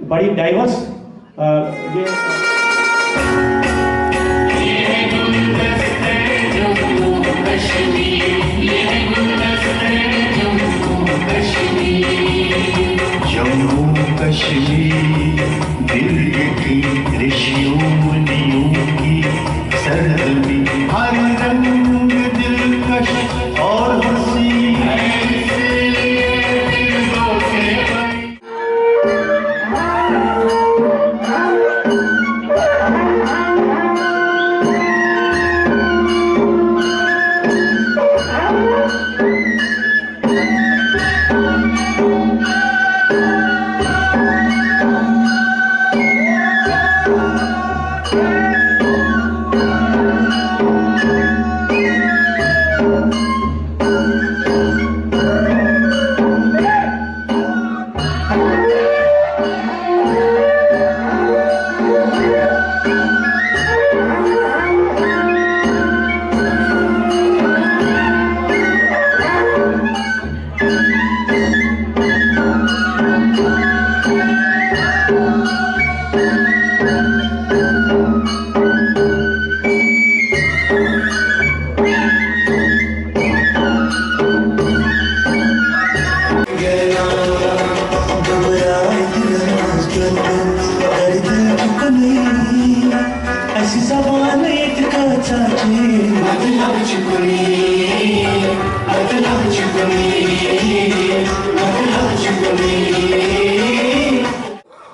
बड़ी डाइवर्स ये जम्मू कश्मीर दिल की ऋषियों मुनियों की सरहदी हर रंग दिलकश और हंसी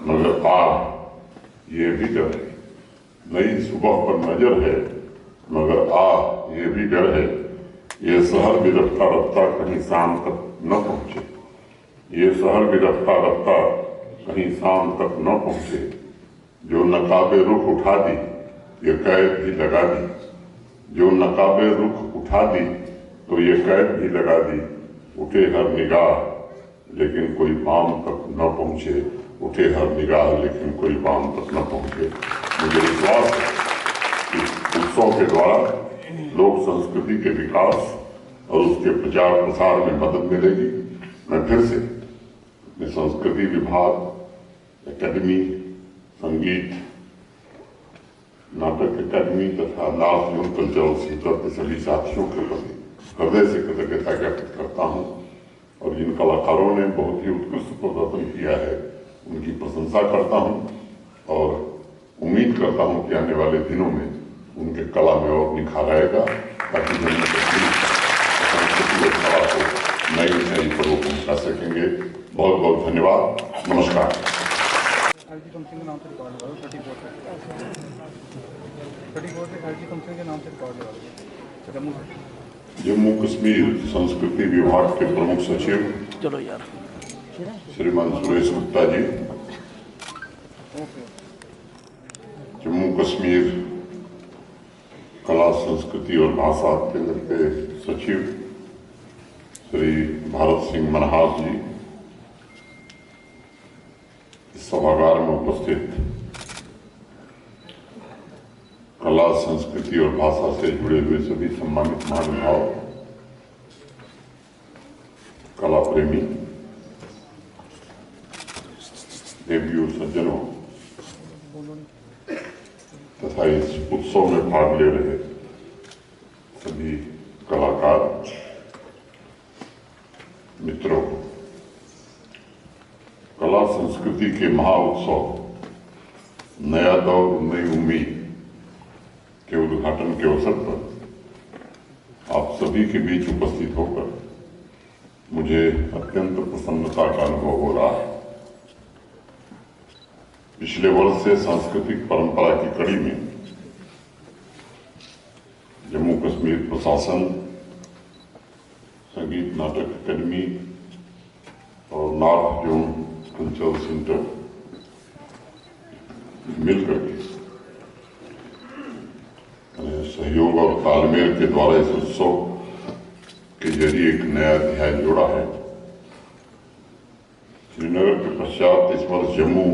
मगर ये भी डर है, नई सुबह पर नजर है मगर ये भी डर है, ये शहर भी रफ्ता रफ्ता कहीं शाम तक न पहुंचे, ये शहर भी रफ्ता रफ्ता कहीं शाम तक न पहुंचे। जो नकाबे रुख उठा दी ये कैद भी लगा दी, जो नकाबे रुख उठा दी तो ये कैद भी लगा दी। उठे हर निगाह लेकिन कोई बाम तक न पहुंचे, उठे हर निगाह लेकिन कोई बाम तक न पहुंचे। मुझे विश्वास है कि उत्सव के द्वारा लोक संस्कृति के विकास और उसके प्रचार प्रसार में मदद मिलेगी। मैं फिर से संस्कृति विभाग, एकेडमी, संगीत नाटक अकादमी तथा नॉर्थ जोन कल्चरल सेंटर के सभी साथियों के प्रति हृदय से कृतज्ञता ज्ञापित करता हूँ और जिन कलाकारों ने बहुत ही उत्कृष्ट प्रदर्शन किया है उनकी प्रशंसा करता हूँ और उम्मीद करता हूँ कि आने वाले दिनों में उनके कला में और निखार आएगा ताकि जम्मू कश्मीर संस्कृति और कला को नई ऊंचाई पर वो पहुँचा सकेंगे। बहुत बहुत धन्यवाद, नमस्कार। जम्मू कश्मीर संस्कृति विभाग के प्रमुख सचिव श्रीमान सुरेश गुप्ता जी, जम्मू कश्मीर कला संस्कृति और भाषा केंद्र के सचिव श्री भारत सिंह मनहास जी, इस सभागार में उपस्थित कला संस्कृति और भाषा से जुड़े हुए सभी सम्मानित महानुभाव, कला प्रेमी, देवियों, सज्जनों तथा इस उत्सव में भाग ले रहे सभी कलाकार मित्रों, कला संस्कृति के महाउत्सव नया दौर नई उम्मीद के उद्घाटन के अवसर पर आप सभी के बीच उपस्थित होकर मुझे अत्यंत प्रसन्नता का अनुभव हो रहा है। पिछले वर्ष से सांस्कृतिक परंपरा की कड़ी में जम्मू कश्मीर प्रशासन, संगीत नाटक अकादमी और नॉर्थ जोन कल्चरल सेंटर मिलकर के सहयोग और तालमेल के द्वारा इस उत्सव के जरिए एक नया अध्याय जोड़ा है। श्रीनगर के पश्चात इस वर्ष जम्मू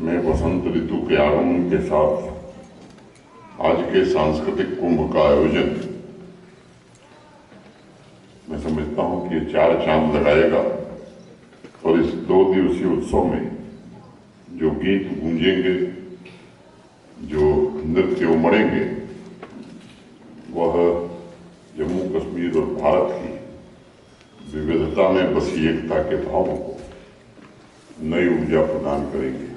में बसंत ऋतु के आगमन के साथ आज के सांस्कृतिक कुंभ का आयोजन मैं समझता हूं कि ये 4 चांद लगाएगा और इस 2 दिवसीय उत्सव में जो गीत गूंजेंगे, जो नृत्य उमड़ेंगे, वह जम्मू कश्मीर और भारत की विविधता में बसी एकता के भावों को नई ऊर्जा प्रदान करेंगे।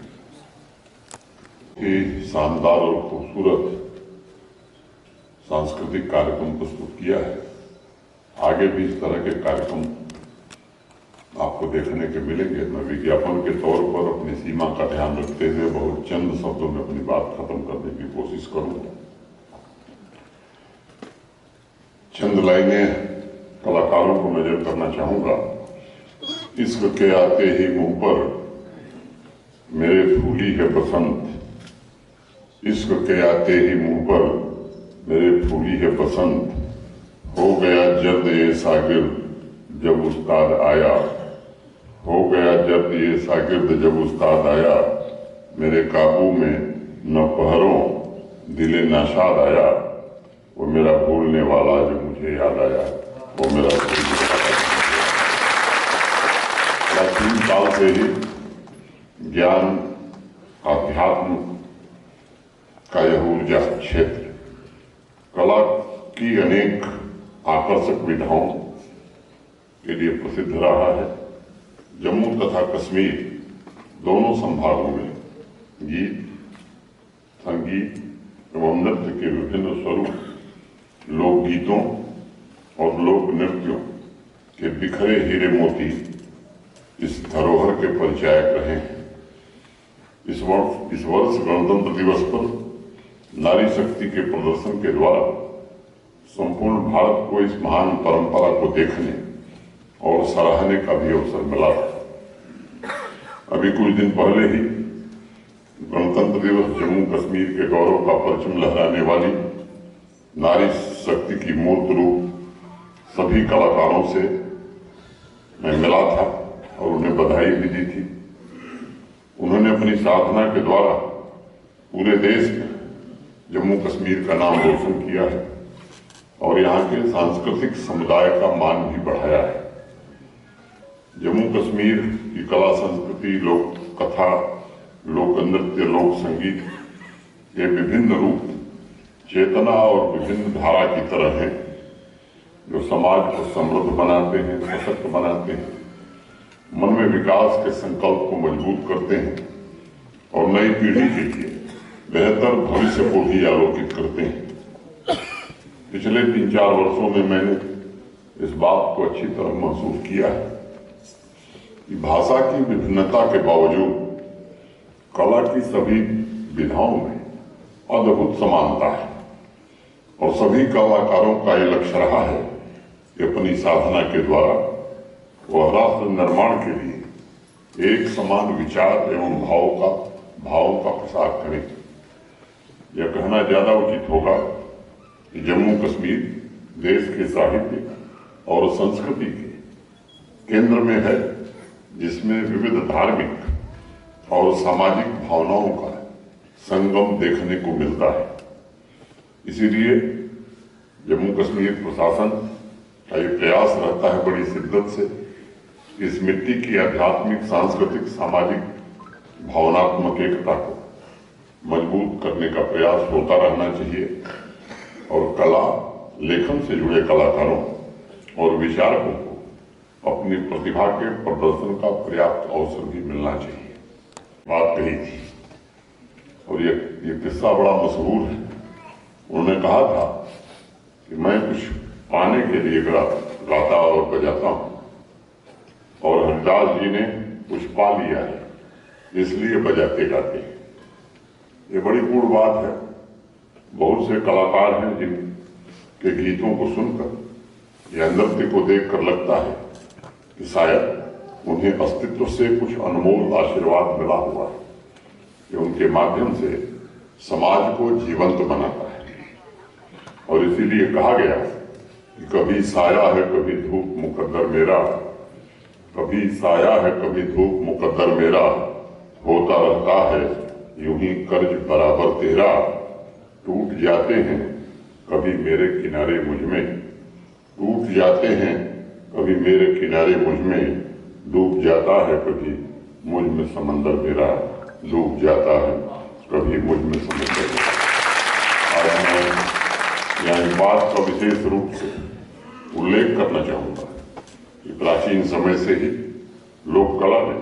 कि शानदार और खूबसूरत सांस्कृतिक कार्यक्रम प्रस्तुत किया है। आगे भी इस तरह के कार्यक्रम आपको देखने के मिलेंगे। मैं विज्ञापन के तौर पर अपनी सीमा का ध्यान रखते हुए बहुत चंद शब्दों में अपनी बात खत्म करने की कोशिश करूंगा। चंद लाइनें कलाकारों को नजर करना चाहूंगा। इश्क के आते ही मुंह पर मेरे फूली है बसंत, इश्क के आते ही मुंह पर मेरे फूली है बसंत, हो गया जल्द ये शागिर्द जब उस्ताद आया, हो गया जल्द ये शागिर्द जब उस्ताद आया, मेरे काबू में न पहरों दिले नाशाद आया, वो मेरा भूलने वाला जो मुझे याद आया, वो मेरा भूलने वाला। 3 साल से ही ज्ञान अध्यात्म का यह ऊर्जा क्षेत्र कला की अनेक आकर्षक विधाओं के लिए प्रसिद्ध रहा है। जम्मू तथा कश्मीर दोनों संभागों में गीत, संगीत एवं नृत्य के विभिन्न स्वरूप, लोकगीतों और लोक नृत्यों के बिखरे हीरे मोती इस धरोहर के परिचायक रहे हैं। इस वर्ष गणतंत्र दिवस पर नारी शक्ति के प्रदर्शन के द्वारा संपूर्ण भारत को इस महान परंपरा को देखने और सराहने का भी अवसर मिला था। अभी कुछ दिन पहले ही गणतंत्र दिवस जम्मू कश्मीर के गौरव का परचम लहराने वाली नारी शक्ति की मूर्त रूप सभी कलाकारों से मैं मिला था और उन्हें बधाई भी दी थी। उन्होंने अपनी साधना के द्वारा पूरे देश में जम्मू कश्मीर का नाम रोशन किया है और यहाँ के सांस्कृतिक समुदाय का मान भी बढ़ाया है। जम्मू कश्मीर की कला संस्कृति, लोक कथा, लोक नृत्य, लोक संगीत के विभिन्न रूप चेतना और विभिन्न धारा की तरह हैं, जो समाज को समृद्ध बनाते हैं, सशक्त बनाते हैं, मन में विकास के संकल्प को मजबूत करते हैं और नई पीढ़ी के लिए बेहतर भविष्य को भी आलोकित करते हैं। पिछले 3-4 वर्षों में मैंने इस बात को अच्छी तरह महसूस किया है कि भाषा की विभिन्नता के बावजूद कला की सभी विधाओं में अद्भुत समानता है और सभी कलाकारों का ये लक्ष्य रहा है कि अपनी साधना के द्वारा वह राष्ट्र निर्माण के लिए एक समान विचार एवं भावों का प्रसार करें। यह कहना ज्यादा उचित होगा कि जम्मू कश्मीर देश के साहित्य और संस्कृति के केंद्र में है, जिसमें विविध धार्मिक और सामाजिक भावनाओं का संगम देखने को मिलता है। इसीलिए जम्मू कश्मीर प्रशासन का ये प्रयास रहता है बड़ी शिद्दत से इस मिट्टी की आध्यात्मिक, सांस्कृतिक, सामाजिक भावनात्मक एकता को मजबूत करने का प्रयास होता रहना चाहिए और कला लेखन से जुड़े कलाकारों और विचारकों को अपनी प्रतिभा के प्रदर्शन का पर्याप्त अवसर भी मिलना चाहिए। बात कही थी और ये किस्सा बड़ा मशहूर है। उन्होंने कहा था कि मैं कुछ पाने के लिए गाता और बजाता हूँ और हरिदास जी ने कुछ पा लिया है, इसलिए बजाते गाते हैं। ये बड़ी पूर्ण बात है। बहुत से कलाकार हैं जिनके गीतों को सुनकर या नृत्य को देखकर लगता है कि शायद उन्हें अस्तित्व से कुछ अनमोल आशीर्वाद मिला हुआ है, कि उनके माध्यम से समाज को जीवंत बनाता है। और इसीलिए कहा गया कि कभी साया है कभी धूप मुकद्दर मेरा, कभी साया है कभी धूप मुकद्दर मेरा, होता रहता है यूं ही कर्ज बराबर तेरा, टूट जाते हैं कभी मेरे किनारे मुझ में, टूट जाते हैं कभी मेरे किनारे मुझ में, डूब जाता है कभी मुझ में समंदर मेरा। डूब जाता है, कभी मुझ में समझ जाता है। आज मैं यहाँ इस बात का विशेष रूप से उल्लेख करना चाहूंगा कि प्राचीन समय से ही लोक कला ने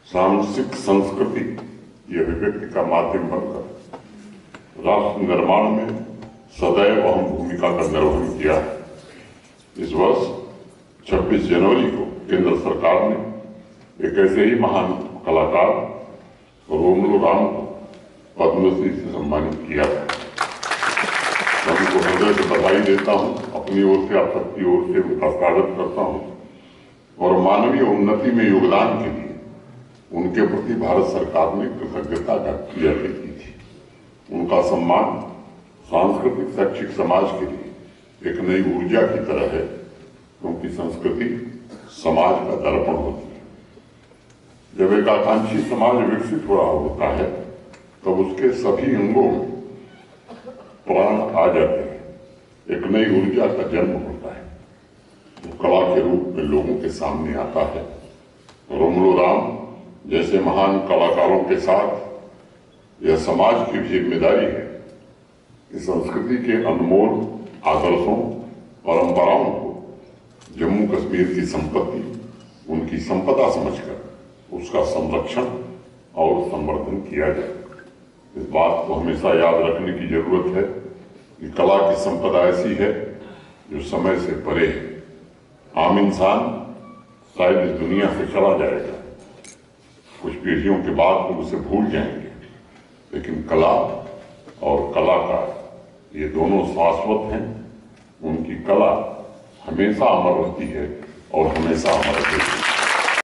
सामाजिक संस्कृति की अभिव्यक्ति का माध्यम बनकर राष्ट्र निर्माण में सदैव अहम भूमिका का निर्वहन किया है। इस वर्ष 26 जनवरी को केंद्र सरकार ने एक ऐसे ही महान कलाकार रोमलो राम को पद्मश्री से सम्मानित किया है। मैं उनको हृदय से बधाई देता हूं, अपनी ओर से, आप सबकी ओर से उनका स्वागत करता हूं और मानवीय उन्नति में योगदान के लिए उनके प्रति भारत सरकार ने कृतज्ञता व्यक्त की थी। उनका सम्मान सांस्कृतिक शैक्षिक समाज के लिए एक नई ऊर्जा की तरह है, क्योंकि संस्कृति समाज का दर्पण होती है। जब एक आकांक्षी समाज विकसित हो रहा होता है तब उसके सभी अंगों में प्राण आ जाते हैं, एक नई ऊर्जा का जन्म होता है, वो कला के रूप में लोगों के सामने आता है। रोमलो राम जैसे महान कलाकारों के साथ यह समाज की भी जिम्मेदारी है कि संस्कृति के अनमोल आदर्शों परंपराओं को जम्मू कश्मीर की संपत्ति, उनकी संपदा समझकर उसका संरक्षण और संवर्धन किया जाए। इस बात को हमेशा याद रखने की जरूरत है कि कला की संपदा ऐसी है जो समय से परे है। आम इंसान शायद इस दुनिया से चला जाएगा, कुछ पीढ़ियों के बाद लोग उसे भूल जाएंगे, लेकिन कला और कलाकार ये दोनों शाश्वत हैं। उनकी कला हमेशा अमर रहती है और हमेशा अमर रहेगी।